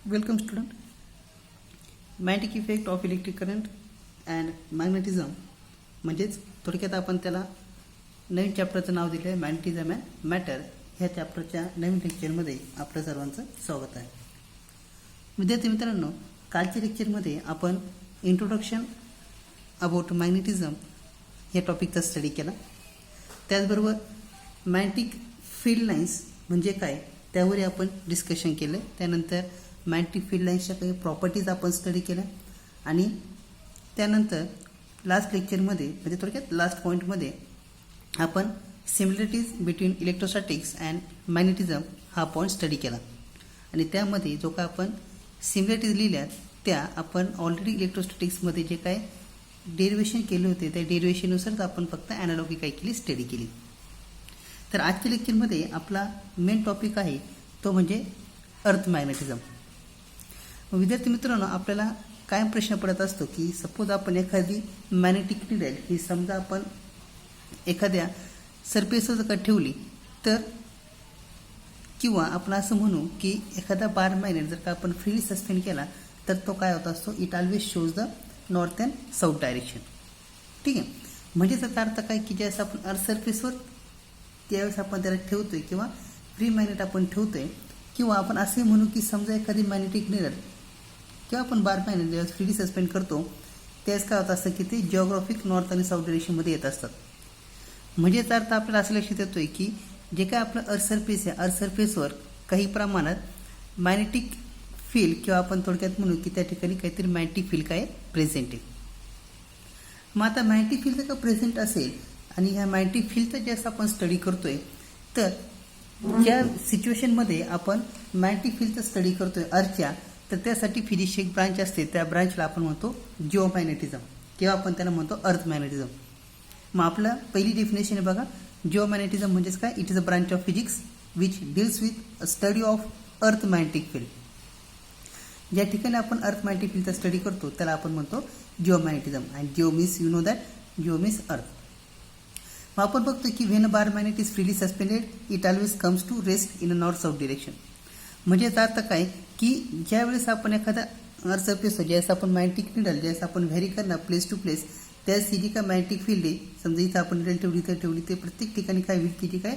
Welcome student. Magnetic effect of electric current and magnetism म्हणजेच थोडक्यात आपण त्याला नवीन चॅप्टरचं नाव दिलं आहे मॅग्नेटिझम अँड मॅटर. ह्या चॅप्टरच्या नवीन लेक्चरमध्ये आपलं सर्वांचं स्वागत आहे. विद्यार्थी मित्रांनो, कालच्या लेक्चरमध्ये आपण इंट्रोडक्शन अबाउट मॅग्नेटिझम या टॉपिकचा स्टडी केला. त्याचबरोबर मॅग्नेटिक फील्ड लाईन्स म्हणजे काय त्यावर आपण डिस्कशन केलं. त्यानंतर मॅग्नेटिक फील्ड लाईन्सच्या काही प्रॉपर्टीज आपण स्टडी केल्या आणि त्यानंतर लास्ट लेक्चरमध्ये म्हणजे थोडक्यात लास्ट पॉईंटमध्ये आपण similarities between electrostatics and magnetism हा पॉईंट स्टडी केला. आणि त्यामध्ये जो काय आपण सिमिलरिटीज लिहिल्या त्या आपण ऑलरेडी इलेक्ट्रोस्टॅटिक्समध्ये जे काय डेरिवेशन केले होते त्या डेरिवेशननुसारच आपण फक्त ॲनालॉगी काय केली स्टडी केली. तर आजच्या लेक्चरमध्ये आपला मेन टॉपिक आहे तो म्हणजे अर्थ मॅग्नेटिझम. विद्यार्थी मित्रांनो, आपल्याला कायम प्रश्न पडत असतो की सपोज आपण एखादी मॅग्नेटिक निडल ही समजा आपण एखाद्या सरफेसवर जर का ठेवली तर किंवा आपण असं म्हणू की एखादा बार मॅग्नेट जर का आपण फ्रीली सस्पेंड केला तर तो काय होत असतो, it always shows the north and south direction. ठीक आहे. म्हणजे त्याचा अर्थ काय की ज्यावेळेस आपण अर्थ सरफेसवर त्यावेळेस आपण त्याला ठेवतोय किंवा फ्री मॅग्नेट आपण ठेवतोय किंवा आपण असे म्हणू की समजा एखादी मॅग्नेटिक निडल किंवा आपण बार मॅग्नेट ज्यावेळेस फ्रीली सस्पेंड करतो त्यावेळेस काय होत असतं की ते जिओग्राफिक नॉर्थ आणि साऊथ डायरेक्शनमध्ये येत असतात. म्हणजे याचा अर्थ आपल्याला असं लक्षात येतोय की जे काय आपलं अर्थ सरफेस आहे अर्थ सरफेसवर काही प्रमाणात मॅग्नेटिक फील्ड किंवा आपण थोडक्यात म्हणू की त्या ठिकाणी काहीतरी मॅग्नेटिक फील्ड काय प्रेझेंट आहे. मग आता मॅग्नेटिक फील्ड जर का प्रेझेंट असेल आणि ह्या मॅग्नेटिक फील्डचा जास्त आपण स्टडी करतोय तर ज्या सिच्युएशनमध्ये आपण मॅग्नेटिक फील्डचा स्टडी करतोय अर्थच्या, तर त्यासाठी फिजिक्सची एक ब्रांच असते, त्या ब्रांचला आपण म्हणतो जिओमॅग्नेटिझम किंवा आपण त्याला म्हणतो अर्थ मॅग्नेटिझम. मग आपलं पहिली डेफिनेशन आहे बघा, जिओमॅग्नेटिझम म्हणजेच काय, it is a branch of physics which deals with a study of earth magnetic field. ज्या ठिकाणी आपण अर्थ मॅग्नेटिक फील्डचा स्टडी करतो त्याला आपण म्हणतो geomagnetism. And geo means you know that, geo means earth. मग आपण बघतो की when a bar magnet is freely suspended it always comes to rest in a north south direction. म्हणजे याचा अर्थ काय की ज्यावेळेस आपण एखादा अर्थ सरफेस ज्यावेळेस आपण मॅग्नेटिक निडल ज्यावेळेस आपण व्हॅरी करणार प्लेस टू प्लेस त्यावेळेस ही जी काय मॅग्नेटिक फील्ड आहे समजा इथं आपण निडल ठेवली इथं ठेवली ते प्रत्येक ठिकाणी काय होईल की जी काय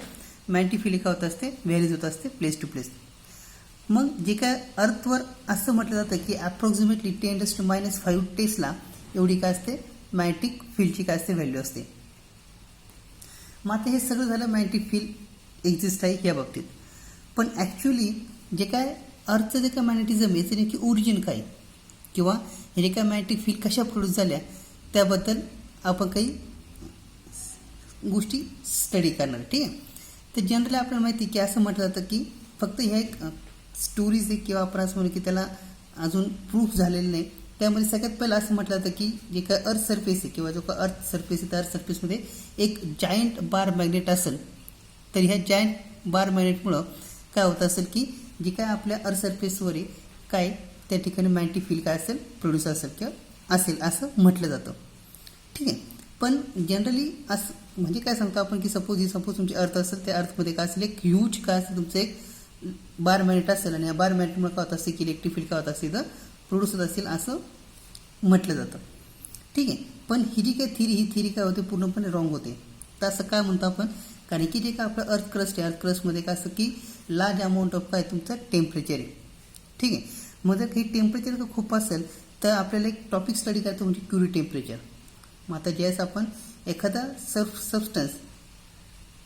मॅग्नेटिक फील्ड काय होत असते व्हॅरीज होत असते प्लेस टू प्लेस. मग जे काय अर्थवर असं म्हटलं जातं की अप्रॉक्सिमेटली 10⁻⁵ टेस्ला एवढी काय असते मॅग्नेटिक फील्डची काय असते व्हॅल्यू असते. मग आता हे सगळं झालं मॅग्नेटिक फील्ड एक्झिस्ट आहे या बाबतीत. पण ॲक्च्युली जे काय अर्थचं जे काय मॅग्नेटिझम आहे याचं नेमकी ओरिजिन काय किंवा हे जे काय मॅग्नेटिक फील्ड कशा प्रोड्यूस झाल्या त्याबद्दल आपण काही गोष्टी स्टडी करणार. ठीक आहे. तर जनरली आपल्याला माहिती आहे की असं म्हटलं जातं की फक्त ह्या एक स्टोरीज आहे किंवा आपण असं म्हणू की त्याला अजून प्रूफ झालेलं नाही. त्यामध्ये सगळ्यात पहिलं असं म्हटलं जातं की जे काय अर्थ सरफेस आहे किंवा जो काय अर्थ सरफेस आहे त्या अर्थ सरफेसमध्ये एक जायंट बार मॅग्नेट असेल तर ह्या जायंट बार मॅग्नेटमुळं काय होत असेल की जे काय आपल्या अर्थ सरफेसवर आहे काय त्या ठिकाणी मॅग्नेटिक फील्ड काय असेल प्रोड्यूस असेल किंवा असेल असं म्हटलं जातं. ठीक आहे. पण जनरली असं म्हणजे काय सांगतो आपण की सपोज तुमची अर्थ असेल त्या अर्थमध्ये काय असेल एक ह्यूज काय असेल तुमचं एक बार मॅग्नेट असेल आणि या बार मॅग्नेटमुळे काय होत असते की इलेक्ट्रिक फील्ड काय होत असते तर प्रोड्यूस होत असेल असं म्हटलं जातं. ठीक आहे. पण ही जी काय ही थिअरी काय होते पूर्णपणे रॉंग होते. तर असं काय म्हणतो आपण, कारण की जे काय आपलं अर्थ क्रस्ट आहे अर्थ क्रस्टमध्ये काय असतं की लार्ज अमाऊंट ऑफ काय तुमचं टेम्परेचर आहे. ठीक आहे. मग जर काही टेम्परेचर जर खूप असेल तर आपल्याला एक टॉपिक स्टडी करायचं म्हणजे क्युरी टेम्परेचर. मग आता ज्यावेळेस आपण एखादा सबस्टन्स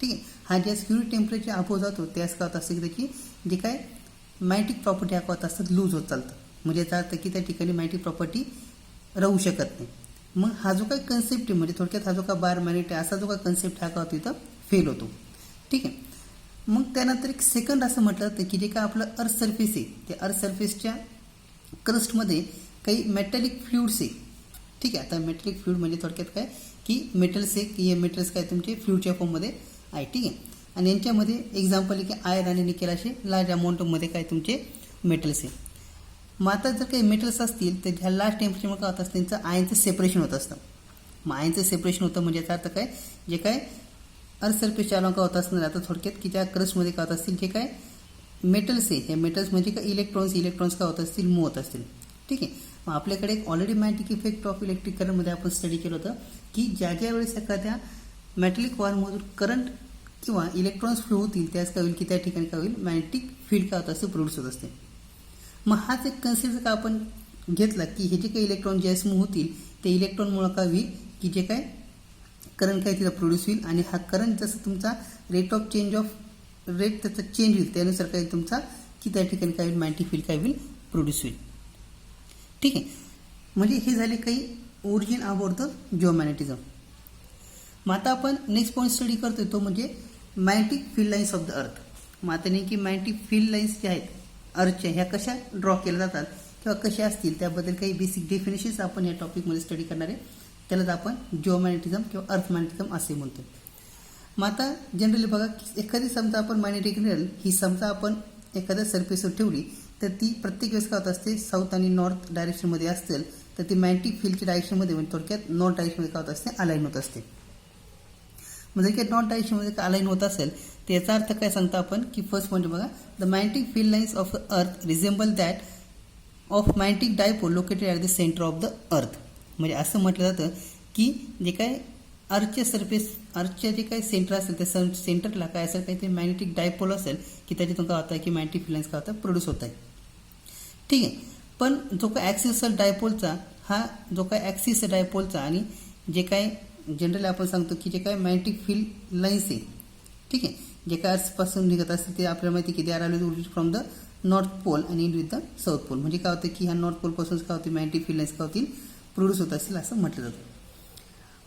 ठीक आहे हा ज्यावेळेस क्युरी टेम्परेचर अबोव जातो त्यावेळेस काय होत असतं की त्याची जे काय मॅग्नेटिक प्रॉपर्टी ह्या होत असतात लूज होत चालतं. म्हणजे याचा अर्थ की त्या ठिकाणी मॅग्नेटिक प्रॉपर्टी राहू शकत नाही. मग हा जो काही कन्सेप्ट आहे म्हणजे थोडक्यात हा जो काय बार मॅग्नेट आहे असा जो काय कन्सेप्ट हा काय होतो इथं फेल होतो. ठीक आहे. मग त्यानंतर एक सेकंड असं म्हटलं जातं की जे काय आपलं अर्थ सरफेस आहे त्या अर्थ सरफेसच्या क्रस्टमध्ये काही मेटॅलिक फ्लुइड्स आहे. ठीक आहे. आता मेटॅलिक फ्लुइड म्हणजे थोडक्यात काय की मेटल्स आहे की हे मेटल्स काय तुमचे फ्लुइडच्या फॉर्ममध्ये आहे. ठीक आहे. आणि यांच्यामध्ये एक्झाम्पल आहे की आयर्न आणि निकेल असे लार्ज अमाऊंटमध्ये काय तुमचे मेटल्स आहे. मग आता जर काही मेटल्स असतील तर ह्या लार्ज टेम्परेचरमुळे काय होत असतं त्यांचं आयनचं सेपरेशन होत असतं. मग आयनचं सेपरेशन होतं म्हणजे याचा अर्थ काय जे काय अर्थ सरफेसच्या अलॉंग काय होत असणार आता थोडक्यात की त्या क्रस्टमध्ये काय होत असतील जे काय मेटल्स आहे, हे मेटल्स म्हणजे का इलेक्ट्रॉन्स काय होत असतील, मूव्ह होत असतील. ठीक आहे. मग आपल्याकडे एक already magnetic effect of electric करंटमध्ये आपण स्टडी केलं होतं की ज्या वेळेस एखाद्या मेटॅलिक वायरमधून करंट किंवा इलेक्ट्रॉन्स फ्लो होतील त्याच काय होईल की त्या ठिकाणी काय होईल, मॅग्नेटिक फील्ड काय होत असते, प्रोड्यूस होत असते. मग हाच एक कन्सेप्ट का आपण घेतला की हे जे काही इलेक्ट्रॉन ज्यावेळेस मूव्ह होतील ते इलेक्ट्रॉनमुळे काय होईल की जे काय करंट काय तिथं प्रोड्यूस होईल आणि हा करंट जसं तुमचा रेट त्याचा चेंज होईल त्यानुसार काय तुमचा की त्या ठिकाणी काय होईल, मॅग्नेटिक फील्ड काय होईल, प्रोड्यूस होईल. ठीक आहे. म्हणजे हे झाले काही ओरिजिन अबाउट द जिओमॅग्नेटिझम. मग आता आपण नेक्स्ट पॉईंट स्टडी करतोय तो म्हणजे magnetic field lines of the अर्थ. मग आता नेमकी मॅग्नेटिक फील्ड लाईन्स ज्या आहेत अर्थच्या ह्या कशा ड्रॉ केल्या जातात किंवा कशा असतील त्याबद्दल काही बेसिक डेफिनेशन्स आपण या टॉपिकमध्ये स्टडी करणार आहे. त्यालाच आपण जिओमॅग्नेटिझम किंवा अर्थ मॅग्नेटिझम असे म्हणतो. मग आता जनरली बघा एखादी समजा आपण मॅग्नेटिक निडल ही समजा आपण एखाद्या सरफेसवर ठेवली तर ती प्रत्येक वेळेस काय होत असते, साऊथ आणि नॉर्थ डायरेक्शनमध्ये असेल तर ती मॅग्नेटिक फील्डच्या डायरेक्शनमध्ये म्हणजे थोडक्यात नॉर्थ डायरेक्शनमध्ये काय होत असते, अलाइन होत असते. म्हणजे काय नॉर्थ डायरेक्शनमध्ये काय अलाइन होत असेल तर याचा अर्थ काय सांगतो आपण की फर्स्ट म्हणजे बघा the magnetic field lines of earth रिझेंबल that of magnetic dipole located at the centre of the earth. म्हणजे असं म्हटलं जातं की जे काय अर्थच्या जे काही सेंटर असेल त्या सेंटरला काय असेल काही ते मॅग्नेटिक डायपोल असेल की त्याच्यातून काय होतं की मॅग्नेटिक फील्ड लाईन्स काय होतं, प्रोड्यूस होत आहे. ठीक आहे. पण जो काय ॲक्सिस डायपोलचा आणि जे काय जनरली आपण सांगतो की जे काय मॅग्नेटिक फील्ड लाईन्स आहे, ठीक आहे, जे काय अर्थपासून निघत असते ते आपल्याला माहिती की they are always origin from the north pole आणि in with the south pole. म्हणजे काय होतं की ह्या नॉर्थ पोलपासून काय होते मॅग्नेटिक फील्ड लाईन्स काय होतील, प्रोड्यूस होत असतील असं म्हटलं जातं.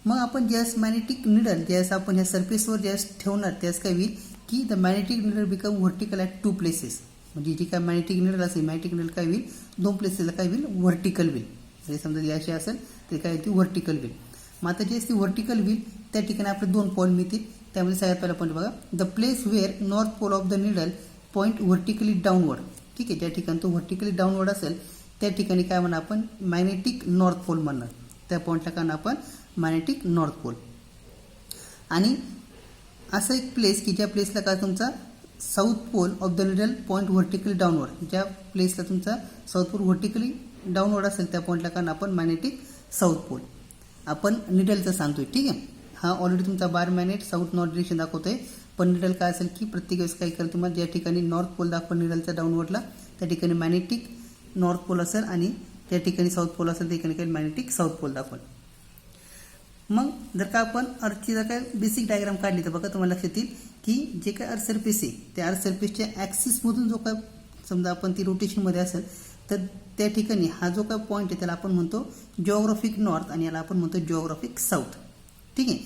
मग आपण ज्यावेळेस मॅग्नेटिक निडल ज्यावेळेस आपण ह्या सरफेसवर ज्यावेळेस ठेवणार त्यावेळेस काय होईल की the magnetic needle become vertical at 2 places. म्हणजे जी काय मॅग्नेटिक निडल असेल मॅग्नेटिक निडल काय होईल 2 प्लेसेसला काय होईल, व्हर्टिकल होईल. जरी समजा याशी असेल ते काय होईल, व्हर्टिकल होईल. मग आता ज्यावेळेस ती व्हर्टिकल होईल त्या ठिकाणी आपले 2 पॉल मिळतील. त्यामध्ये सगळ्यात पहिला पॉईंट बघा the place where north pole of the needle point vertically downward. ठीक आहे. ज्या ठिकाणी तो व्हर्टिकली डाऊनवर्ड असेल त्या ठिकाणी काय म्हणा आपण मॅग्नेटिक नॉर्थ पोल म्हणणार. त्या पॉईंटला काय आपण मॅग्नेटिक नॉर्थ पोल. आणि असं एक प्लेस की ज्या प्लेसला काय तुमचा south pole of the needle point vertically downward. ज्या प्लेसला तुमचा साऊथ पोल व्हर्टिकली डाऊनवर्ड असेल त्या पॉईंटला काय आपण मॅग्नेटिक साऊथ पोल आपण निडलचं सांगतोय. ठीक आहे. हा ऑलरेडी तुमचा बार मॅग्नेट साऊथ नॉर्थ डिरेक्शन दाखवतोय. पण निडल काय असेल की प्रत्येक वेळेस काय करेल तुम्हाला ज्या ठिकाणी नॉर्थ पोल दाखवा निडलचा डाऊनवर्डला त्या ठिकाणी मॅग्नेटिक नॉर्थ पोल असेल आणि त्या ठिकाणी साऊथ पोल असेल त्या ठिकाणी मॅग्नेटिक साऊथ पोल दाखवल. मग जर का आपण अर्थची जर काय बेसिक डायग्राम काढली तर बघा तुम्हाला लक्षात येईल की जे काय अर्थ सरफेस आहे त्या अर्थ सरफेसच्या ॲक्सिसमधून जो काय समजा आपण ती रोटेशनमध्ये असेल तर त्या ठिकाणी हा जो काय पॉईंट आहे त्याला आपण म्हणतो जिओग्राफिक नॉर्थ आणि याला आपण म्हणतो जिओग्राफिक साऊथ. ठीक आहे.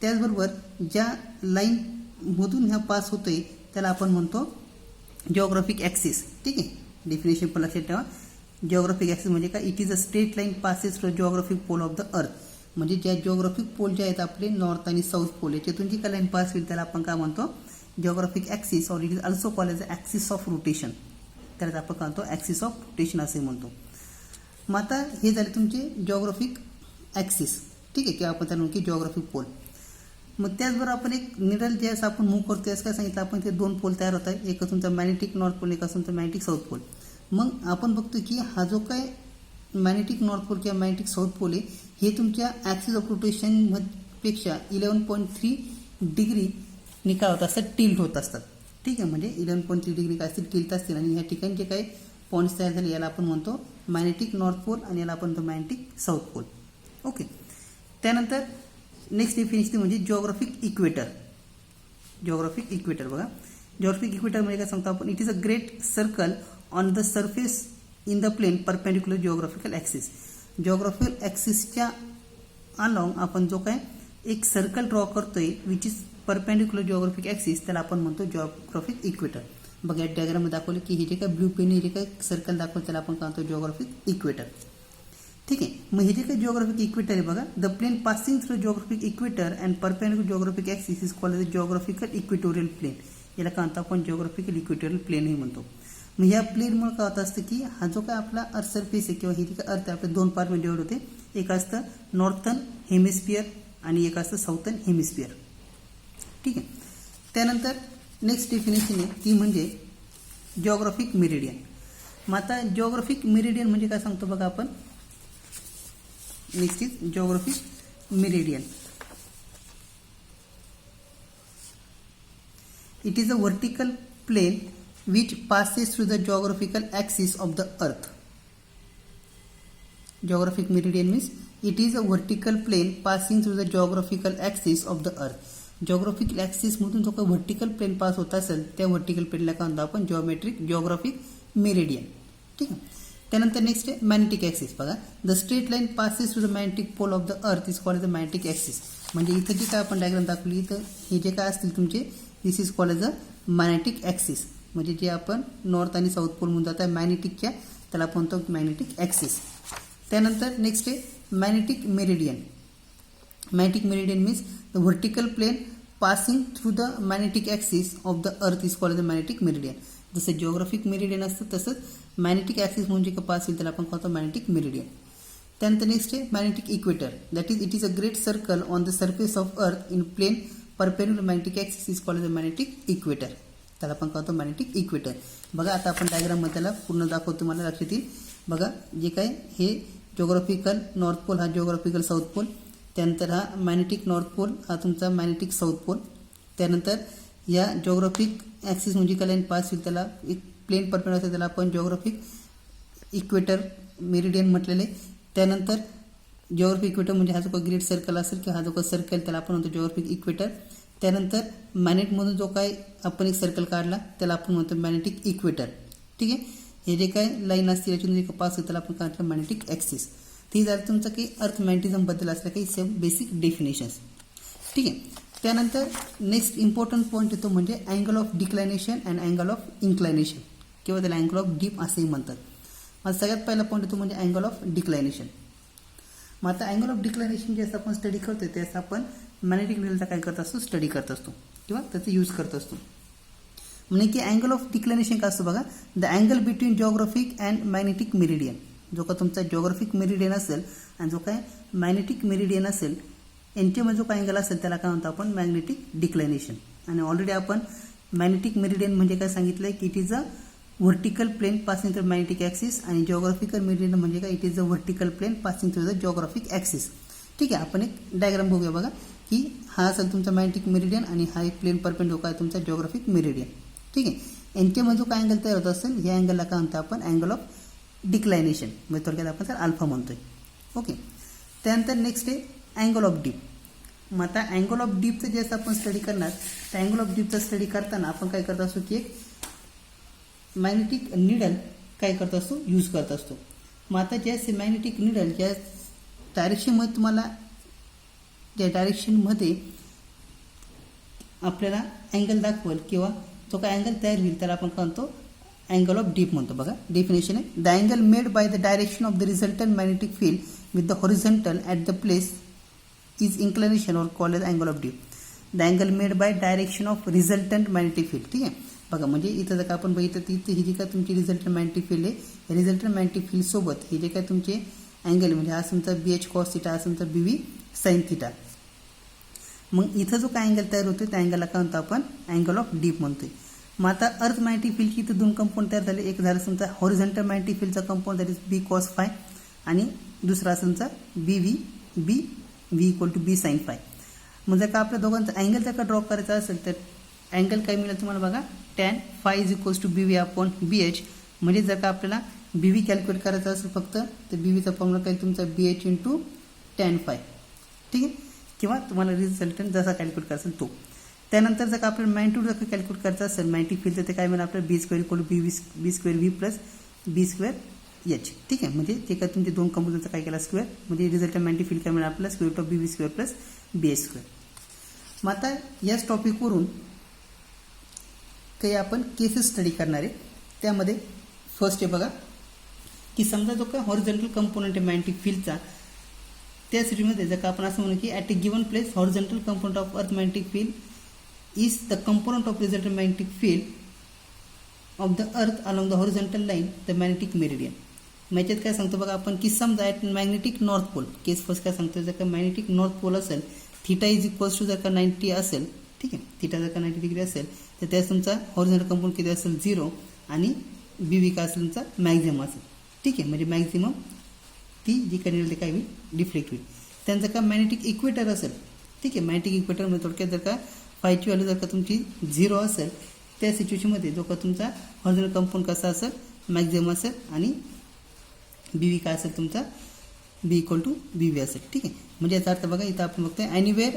त्याचबरोबर ज्या लाईनमधून ह्या पास होतोय त्याला आपण म्हणतो जिओग्राफिक ॲक्सिस. ठीक आहे. डेफिनेशन पण लक्षात ठेवा. जिओग्राफिक ॲक्सिस म्हणजे काय, it is a straight line passes from geographic pole of the earth. म्हणजे ज्या जिओग्राफिक पोल जे आहेत आपले नॉर्थ आणि साऊथ पोल याच्यातून जी काय लाईन पास होईल त्याला आपण काय म्हणतो geographic axis or it is also called as axis of rotation. त्याला आपण काय म्हणतो ॲक्सिस ऑफ रोटेशन असे म्हणतो. मग आता हे झाले तुमचे जिओग्राफिक ॲक्सिस. ठीक आहे. किंवा आपण त्याला म्हणतो की जिओग्राफिक पोल. मग त्याचबरोबर आपण एक निडल ज्यावेळेस आपण मूव्ह करतो त्यावेळेस काय सांगितलं आपण ते 2 पोल तयार होत आहे. एक तुमचा मॅग्नेटिक नॉर्थ पोल, एक तुमचा मॅग्नेटिक साऊथ पोल. मग आपण बघतो की हा जो काय मॅग्नेटिक नॉर्थ पोल किंवा मॅग्नेटिक साऊथ पोल आहे हे तुमच्या ॲक्सिस ऑफ रोटेशन पेक्षा 11.3 डिग्री काय होत असतात, टिल्ट होत असतात. ठीक आहे. म्हणजे 11.3 डिग्री काय असतील टिल्ट असतील. आणि ह्या ठिकाणी जे काही पॉईंट्स तयार झाले याला आपण म्हणतो मॅग्नेटिक नॉर्थ पोल आणि याला आपण म्हणतो मॅग्नेटिक साऊथ पोल. ओके. त्यानंतर नेक्स्ट डेफिनेशन म्हणजे जिओग्राफिक इक्वेटर. जिओग्राफिक इक्वेटर बघा जिओग्राफिक इक्वेटर म्हणजे काय सांगतो आपण, it is a great circle on the surface in the plane perpendicular geographical axis. Geographical ॲक्सिसच्या अलॉंग आपण जो काय एक सर्कल ड्रॉ करतोय which is perpendicular geographic axis त्याला आपण म्हणतो जिओग्राफिक इक्वेटर. बघा या डायग्राममध्ये दाखवले की हे जे काय ब्ल्यू पेन हे जे काय सर्कल दाखवलं त्याला आपण काय म्हणतो जिओग्राफिक इक्वेटर. ठीक आहे. मग हे जे काही जिओग्राफिक इक्वेटर आहे बघा the plane passing through geographic equator and perpendicular geographic axis is called as geographical equatorial plane. याला काय म्हणतो आपण जिओग्राफिकल इक्वेटोरियल प्लेन हे म्हणतो. मग ह्या प्लेनमुळे काय होतं असतं की हा जो काय आपला अर्थ सरफेस आहे किंवा हे जे काय अर्थ आहे आपल्या 2 पार्टमध्ये डिवाइड होते. एक असतं नॉर्थर्न हेमिस्फिअर आणि एक असतं साऊथर्न हेमिस्फिअर. ठीक आहे. त्यानंतर नेक्स्ट डेफिनेशन आहे ती म्हणजे जिओग्राफिक मेरिडियन. मग आता जिओग्राफिक मेरिडियन म्हणजे काय सांगतो बघा आपण. Next is geographic meridian. It is a vertical plane which passes through the geographical axis of the earth. Geographic meridian means it is a vertical plane passing through the geographical axis of the earth. Geographical axis मधून जो काही vertical plane pass होत असेल त्या vertical plane ला काय म्हणतो आपण geographic meridian. ठीक आहे. त्यानंतर नेक्स्ट आहे मॅग्नेटिक ॲक्सिस. बघा the straight line passes through the magnetic pole of the earth is called the magnetic axis. म्हणजे इथं जे काय आपण डायग्राम दाखवली इथं हे जे काय असतील तुमचे this is called as a magnetic axis. म्हणजे जे आपण नॉर्थ आणि साऊथ पोल म्हणून जातात मॅग्नेटिकच्या त्याला आपण म्हणतो मॅग्नेटिक ॲक्सिस. त्यानंतर नेक्स्ट आहे magnetic meridian. Magnetic meridian means the vertical plane passing through the magnetic axis of the earth is called the magnetic meridian. जसं जिओग्राफिक मेरिडियन असतं तसंच मॅग्नेटिक ॲक्सिस म्हणजे का पास होईल त्याला आपण कहतो मॅग्नेटिक मेरिडियन. त्यानंतर नेक्स्ट आहे magnetic equator. That is it is a great circle on the surface of earth in plane perpendicular magnetic axis is called the magnetic equator. त्याला आपण कहतो मॅग्नेटिक इक्वेटर. बघा आता आपण डायग्राममध्ये त्याला पूर्ण दाखवतो मला लक्षात येईल. बघा जे काय हे जिओग्राफिकल नॉर्थ पोल हा जिओग्राफिकल साऊथ पोल. त्यानंतर हा मॅग्नेटिक नॉर्थ पोल हा तुमचा मॅग्नेटिक साऊथ पोल. त्यानंतर या जिओग्राफिक ॲक्सिस म्हणजे काय लाईन पास होईल त्याला एक प्लेन परपेंडिक्युलर असेल त्याला आपण जिओग्राफिक इक्वेटर मेरिडियन म्हटलेले. त्यानंतर जिओग्राफिक इक्वेटर म्हणजे हा जो काही ग्रेट सर्कल असेल किंवा हा जो काही सर्कल त्याला आपण म्हणतो जिओग्राफिक इक्वेटर. त्यानंतर मॅग्नेटमधून जो काय आपण एक सर्कल काढला त्याला आपण म्हणतो मॅग्नेटिक इक्वेटर. ठीक आहे. हे जे काय लाईन असते याच्यातून जे पास होईल त्याला आपण काढतो मॅग्नेटिक ॲक्सिस. ती झाली तुमचं काही अर्थ मॅग्नेटिझमबद्दल असल्या काही सेम बेसिक डेफिनेशन्स. ठीक आहे. त्यानंतर नेक्स्ट इम्पॉर्टंट पॉईंट येतो म्हणजे angle of declination and angle of inclination किंवा त्याला अँगल ऑफ डीप असंही म्हणतात. मग सगळ्यात पहिला पॉईंट येतो म्हणजे अँगल ऑफ डिक्लायनेशन. मग आता अँगल ऑफ डिक्लायनेशन जे असं आपण स्टडी करतो त्याचं आपण मॅग्नेटिक रिलचा काय करत असतो स्टडी करत असतो किंवा त्याचा यूज करत असतो. म्हणजे की अँगल ऑफ डिक्लायनेशन काय असतो बघा. The angle between geographic and magnetic meridian. जो का तुमचा जिओग्राफिक मेरिडियन असेल आणि जो काय मॅग्नेटिक मेरिडियन असेल यांच्यामध्ये जो काय अँगल असेल त्याला काय म्हणतो आपण मॅग्नेटिक डिक्लायनेशन. आणि ऑलरेडी आपण मॅग्नेटिक मेरिडियन म्हणजे काय सांगितलं की it is a vertical plane passing through magnetic axis आणि जिओग्राफिकल मेरिडियन म्हणजे काय it is a vertical plane passing through the geographic axis. ठीक आहे. आपण एक डायग्राम बघूया बघा की हा असेल तुमचा मॅग्नेटिक मेरिडियन आणि हा एक प्लेन परपेंडिक्युलर आहे तुमचा जिओग्राफिक मेरिडियन. ठीक आहे. यांच्यामध्ये जो काय अँगल तयार होत असेल या अँगलला काय म्हणतो आपण अँगल ऑफ डिक्लायनेशन म्हणजे थोडक्यात आपण त्याला अल्फा म्हणतोय. ओके. त्यानंतर नेक्स्ट आहे अँगल ऑफ डीप. मग आता अँगल ऑफ डीपचं जे असं आपण स्टडी करणार त्या अँगल ऑफ डीपचा स्टडी करताना आपण काय करत असतो की एक मॅग्नेटिक निडल काय करत असतो यूज करत असतो. मग आता जे मॅग्नेटिक निडल ज्या डायरेक्शनमध्ये तुम्हाला ज्या डायरेक्शनमध्ये आपल्याला अँगल दाखवेल किंवा जो काय अँगल तयार होईल त्याला आपण काय म्हणतो अँगल ऑफ डीप म्हणतो. बघा डेफिनेशन आहे the angle made by the direction of the resultant magnetic field with the horizontal at the place is inclination or called as angle of dip. The angle made by direction of resultant magnetic field. ठीक आहे. बघा म्हणजे इथं जर का आपण बघितलं तर इथे ही जी काय तुमची रिझल्टंट मॅग्नेटिक फील्ड आहे रिझल्टंट मॅग्नेटिक फील्ड सोबत हे जे काय तुमचे अँगल म्हणजे हा तुमचा BH कॉस थिटा हा तुमचा BV साइन थिटा. मग इथं जो काय अँगल तयार होतो त्या अँगलला काय म्हणतो आपण अँगल ऑफ डीप म्हणतोय. मग आता अर्थ मॅग्नेटिक फील्डची इथं दोन कंपाऊंड तयार झाले. एक झालं तुमचा हॉरिझॉन्टल मॅग्नेटिक फील्डचा compound that is B cos phi आणि दुसरा असेल तुमचा B equal to B sin phi. मग जर का आपल्या दोघांचा अँगल जर का ड्रॉ करायचा असेल तर अँगल काय मिळेल तुम्हाला बघा tan phi is equals to BV upon BH. म्हणजे जर का आपल्याला BV कॅल्क्युलेट करायचं असेल फक्त तर BVचा फॉर्म्युला काय तुमचा BH इंटू tan phi. ठीक आहे. किंवा तुम्हाला रिझल्टंट जसा कॅल्क्युलेट करायचा असेल तो. त्यानंतर जर का आपल्याला मॅग्नेट्यूड जर कॅल्क्युलेट करायचं असेल मॅग्नेटिक फील्ड तर ते काय मिळेल आपल्याला B square equal to B square V plus B square H. ठीक आहे. म्हणजे ते काय तुमचे दोन कंपोनंटचा काय केला स्क्वेअर म्हणजे रिझल्टंट मॅग्नेटिक फील्ड काय मिळेल आपल्याला square of BV square plus BH square. मग आता याच टॉपिकवरून काही आपण केसेस स्टडी करणार आहे. त्यामध्ये फर्स्ट आहे बघा की समजा जो काय हॉरिझॉन्टल कंपोनंट आहे मॅग्नेटिक फील्डचा त्या सिटीमध्ये जर का आपण असं म्हणू की at a given place horizontal component of earth magnetic field is the component of resultant magnetic field of the earth along the horizontal line the magnetic meridian. याच्यात काय सांगतो बघा आपण की समजा at magnetic north pole case first काय सांगतो जर का मॅग्नेटिक नॉर्थ पोल असेल थिटा इज इक्वल्स टू जर का 90 असेल. ठीक आहे. थिटा जर का 90 डिग्री असेल तर त्यास तुमचा हॉरिझॉन्टल कंपोनंट किती असेल 0 आणि बी व्ही काय असेल तुमचा मॅक्झिमम असेल. ठीक आहे, म्हणजे मॅक्झिमम ती जी काही निघेल ते काय होईल डिफ्लेक्ट होईल. त्यांचं का मॅग्नेटिक इक्वेटर असेल. ठीक आहे, मॅग्नेटिक इक्वेटर म्हणजे थोडक्यात जर का फायची व्हॅल्यू जर का तुमची 0 असेल त्या सिच्युएशनमध्ये जो का तुमचा हॉरिझॉन्टल कंपाऊंड कसा असेल मॅक्झिमम असेल आणि बी व्ही काय असेल तुमचा बी इक्वल टू बी व्ही असेल. ठीक आहे, म्हणजे याचा अर्थ बघा इथं आपण बघतोय anywhere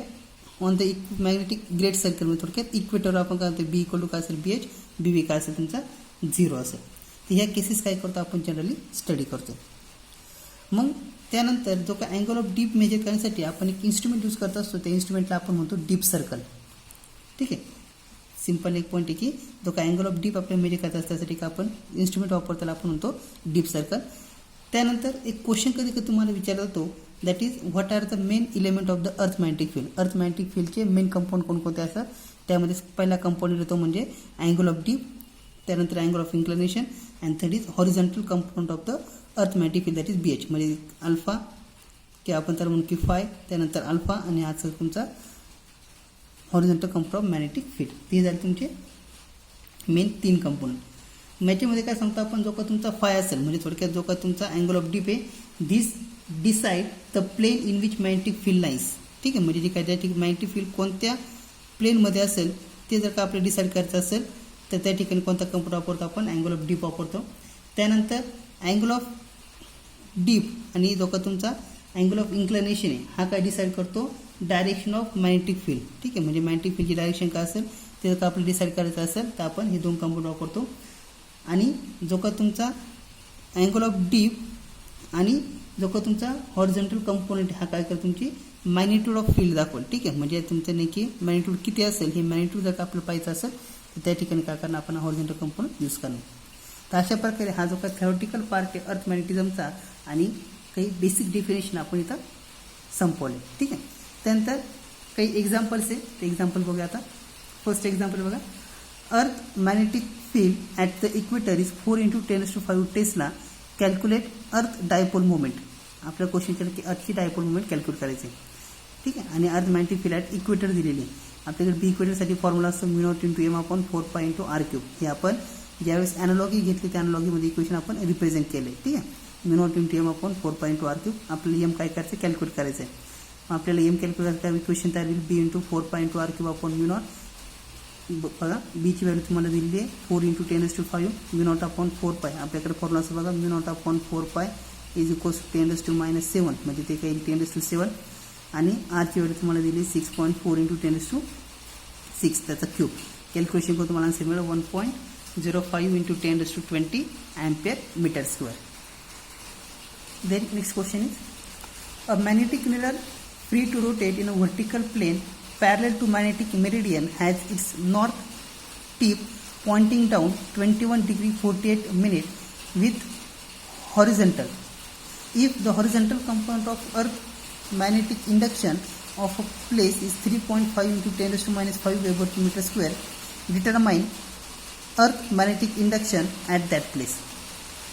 on the magnetic great circle म्हणजे थोडक्यात इक्वेटर आपण काय म्हणतो बी इक्वल टू काय असेल बी एच, बी व्ही काय असेल तुमचा 0 असेल. तर ह्या केसेस काय करतो आपण जनरली स्टडी करतो. मग त्यानंतर जो काय अँगल ऑफ डीप मेजर करण्यासाठी आपण एक इन्स्ट्रुमेंट यूज करत असतो त्या इन्स्ट्रुमेंटला आपण म्हणतो डीप सर्कल. ठीक आहे, सिंपल एक पॉईंट आहे की जो काय अँगल ऑफ डीप आपल्याला मेजर करत असतो त्यासाठी आपण इन्स्ट्रुमेंट वापरतो त्याला आपण म्हणतो डीप सर्कल. त्यानंतर एक क्वेश्चन कधी कधी तुम्हाला विचारला जातो that is what are the main element of the earth magnetic field. Earth magnetic फील्डचे मेन कंपाऊंड कोणकोणते असतात त्यामध्ये पहिला कंपाऊंड येतो म्हणजे अँगल ऑफ डीप, त्यानंतर angle of inclination and third is horizontal compound of the earth magnetic field that is B H, म्हणजे alpha किंवा आपण त्याला म्हणू की फाय, त्यानंतर अल्फा आणि हाचा तुमचा horizontal compound of magnetic field. ते झाले तुमचे मेन 3 कंपाऊंड. याच्यामध्ये काय सांगतो आपण जो का तुमचा फाय असेल म्हणजे थोडक्यात जो का तुमचा अँगल ऑफ डीप आहे this decide the plane in which magnetic field lines. ठीक आहे, म्हणजे जे काय त्या मॅग्नेटिक फील्ड कोणत्या प्लेनमध्ये असेल ते जर का आपल्याला डिसाईड करायचं असेल तर त्या ठिकाणी कोणता कंपाऊंड वापरतो आपण अँगल ऑफ डीप वापरतो. त्यानंतर अँगल ऑफ डीप आणि जो का तुमचा अँगल ऑफ इन्क्लिनेशन आहे हा काय डिसाईड करतो डायरेक्शन ऑफ मॅग्नेटिक फील्ड. ठीक आहे, म्हणजे मॅग्नेटिक फील्डची डायरेक्शन काय असेल ते जर का आपल्याला डिसाईड करायचं असेल तर आपण हे 2 कंपाऊंड वापरतो. आणि जो का तुमचा अँगल ऑफ डीप आणि जो का तुमचा हॉरिझॉन्टल कंपोनंट हा काय करतो तुमची मॅग्निट्यूड ऑफ फील्ड दाखवेल. ठीक आहे, म्हणजे तुमचं नेमकी मॅग्निट्यूड किती असेल हे मॅग्निट्यूड जर का आपल्याला पाहायचं असेल तर त्या ठिकाणी काय करणार आपण हॉरिझॉन्टल कंपोनंट यूज करणार. तर अशा प्रकारे हा जो काय थेओरिटिकल पार्ट आहे अर्थ मॅग्नेटिझमचा आणि काही बेसिक डेफिनेशन आपण इथं संपवले. ठीक आहे, त्यानंतर काही एक्झाम्पल्स आहे ते एक्झाम्पल बघूया आता. फर्स्ट एक्झाम्पल बघा, अर्थ magnetic field at the equator is 4 × 10⁵ Tesla. Calculate अर्थ डायपोल मुवमेंट. आपल्या क्वेश्चन केलं की अर्थची डायपोल मुवमेंट कॅल्क्युलेट करायचे. ठीक आहे, आणि अर्थ मॅग्नेटिक फील्ड ॲट इक्वेटर दिलेली आहे. आपल्याकडे बी इक्वेटरसाठी फॉर्म्युला असतो μ0 × m/4π × r³. हे आपण ज्यावेळेस ॲनालॉगी घेतली त्या ॲनालॉगीमध्ये इक्वेशन आपण रिप्रेझेंट केले. ठीक आहे, μ0 × m/4π × r³. आपल्याला एम काय करायचं कॅल्क्युलेट करायचं आहे. आपल्याला एम कॅल्क्युलेट करायचं इक्वेशन तयार होईल b × 4π × r³ μ0. बघा बीची व्हॅल्यू तुम्हाला दिलेली आहे 4 × 10⁵ μ0/4π. आपल्याकडे फॉर्म्युला असतो बघा μ0/4π इज इक्वल्स टू 10⁻⁷ म्हणजे ते काही 10⁷ आणि आरची व्हॅल्यू तुम्हाला दिली 6.4 × 10⁶ त्याचा क्यूब. कॅल्क्युलेशन करून तुम्हाला आन्सर मिळेल 1.05 × 10⁻20 Ampere/m². Then next question is a magnetic needle free to rotate in a vertical plane parallel to magnetic meridian has its north tip pointing down 21°48' with horizontal. If the horizontal component of earth magnetic induction of a place is 3.5 × 10⁻⁵ Wb/m², determine earth magnetic induction at that place.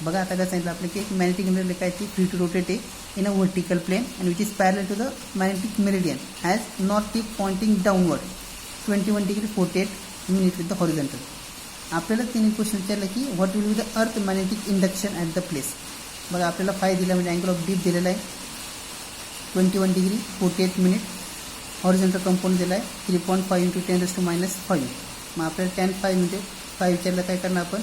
बघा आता काय सांगितलं आपलं की एक magnetic mirror काय ती free to rotate आहे in a vertical plane and which is parallel to the magnetic meridian has north tip pointing downward 21°48' with the horizontal. आपल्याला तिने क्वेश्चन विचारलं की what will be the earth magnetic induction at the place. बघा आपल्याला five दिला म्हणजे angle of deep दिलेला आहे 21°48'. हॉरिझॉन्टल कंपाऊंड दिला आहे 3.5 × 10⁻⁵. मग आपल्याला tan⁵ म्हणजे फाय विचारलं काय करणार आपण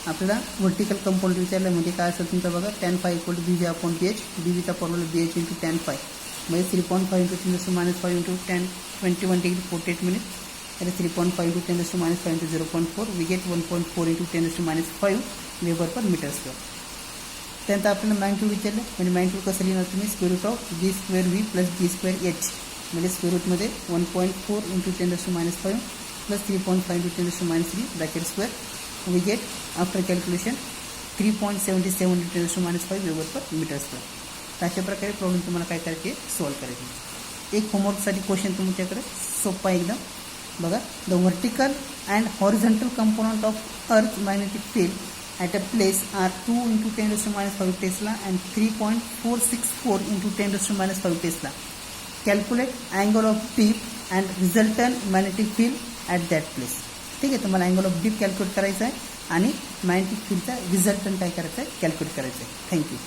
आपल्याला वर्टिकल कंपाऊंड विचारलं म्हणजे काय असेल तुमचं बघा tan⁵ = bv/bh. बीवीचा फॉर्म्युला bh × tan⁵. म्हणजे 3.5 × 10⁻⁵ × 21°48'. that is 3.5 × 10⁻⁵ × 0.4. we get 1.4 × 10⁻⁵ Wb/m². त्यानंतर आपल्याला मॅग्निट्यूड विचारलं म्हणजे मॅग्निट्यूड कसं लिहिणार तुम्ही √g²v + g²h म्हणजे square 1.4 × 10⁻⁵ + 3.5 × 10⁻⁵. we get after calculation 3.77 × 10⁻⁵ Wb/m². तर अशा प्रकारे प्रॉब्लेम तुम्हाला काय करायचे सॉल्व्ह करायचे. एक होमवर्कसाठी क्वेश्चन तुमच्याकडे सोपा एकदम बघा. The vertical and horizontal component of earth magnetic field at a place are 2 × 10⁻⁵ tesla and 3.464 × 10⁻⁵ tesla. Calculate angle of dip and resultant magnetic field at that place. ठीक आहे, तुम्हाला अँगल ऑफ डीप कॅल्क्युलेट करायचा आहे आणि magnetic फील्डचा resultant काय करायचं आहे, calculate करायचं आहे. थँक्यू.